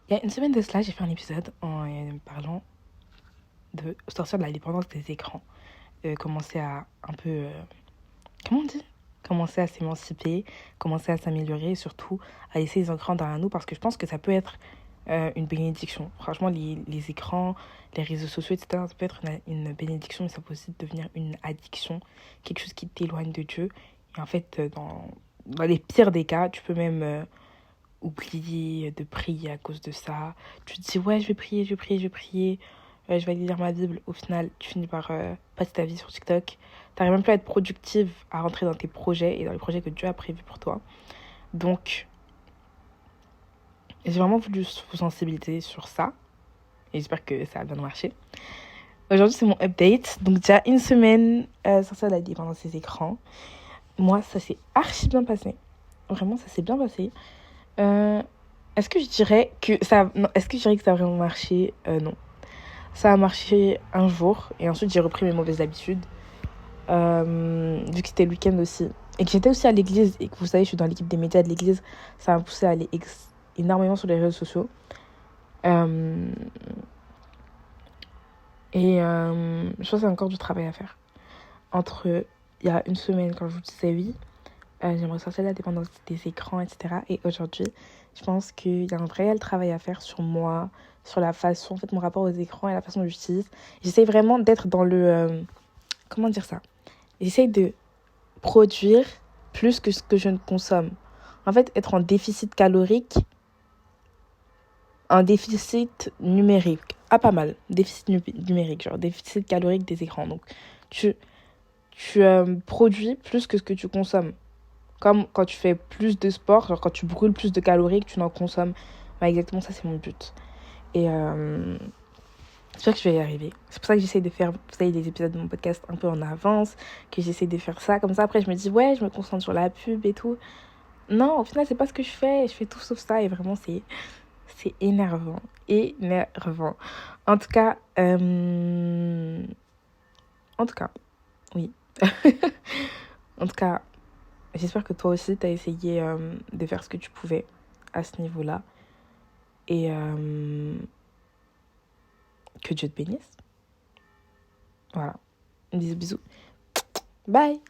Il y a une semaine de cela, j'ai fait un épisode en parlant de sortir de la dépendance des écrans. Commencer à un peu... comment on dit? Commencer à s'émanciper, commencer à s'améliorer et surtout à laisser les écrans derrière nous parce que je pense que ça peut être une bénédiction. Franchement, les écrans, les réseaux sociaux, etc., ça peut être une bénédiction, mais ça peut aussi devenir une addiction, quelque chose qui t'éloigne de Dieu. Et en fait, dans les pires des cas, tu peux même oublier de prier à cause de ça. Tu te dis, ouais, je vais prier, je vais prier, je vais prier, je vais aller lire ma Bible. Au final, tu finis par passer ta vie sur TikTok. T'arrives même plus à être productive, à rentrer dans tes projets et dans les projets que Dieu a prévus pour toi. Donc, j'ai vraiment voulu vous sensibiliser sur ça. Et j'espère que ça a bien marché. Aujourd'hui, c'est mon update. Donc, déjà une semaine sortie de la dépendance des écrans. Moi, ça s'est archi bien passé. Vraiment, ça s'est bien passé. Euh, est-ce que je dirais que ça... Non, est-ce que je dirais que ça a vraiment marché? Non. Ça a marché un jour. Et ensuite, j'ai repris mes mauvaises habitudes. Vu que c'était le week-end aussi. Et que j'étais aussi à l'église. Et que vous savez, je suis dans l'équipe des médias de l'église. Ça m'a poussé à aller énormément sur les réseaux sociaux. Euh, je pense qu'il y a encore du travail à faire. Entre il y a une semaine, quand je vous disais oui, j'aimerais sortir de la dépendance des écrans, etc. Et aujourd'hui, je pense qu'il y a un réel travail à faire sur moi, sur la façon, en fait, mon rapport aux écrans et la façon dont j'utilise. J'essaie vraiment d'être dans le... comment dire ça? J'essaie de produire plus que ce que je ne consomme. En fait, être en déficit calorique, un déficit numérique. Ah, pas mal. Déficit numérique, genre déficit calorique des écrans. Donc, tu, tu produis plus que ce que tu consommes. Comme quand tu fais plus de sport, genre quand tu brûles plus de calories que tu n'en consommes. Bah, exactement ça, c'est mon but. Et j'espère que je vais y arriver. C'est pour ça que j'essaie de faire, vous savez, des épisodes de mon podcast un peu en avance, que j'essaie de faire ça. Comme ça, après, je me dis, ouais, je me concentre sur la pub et tout. Non, au final, c'est pas ce que je fais. Je fais tout sauf ça. Et vraiment, c'est énervant. Énervant. En tout cas, oui. En tout cas, j'espère que toi aussi, tu as essayé de faire ce que tu pouvais à ce niveau-là. Et que Dieu te bénisse. Voilà. Bisous, bisous. Bye.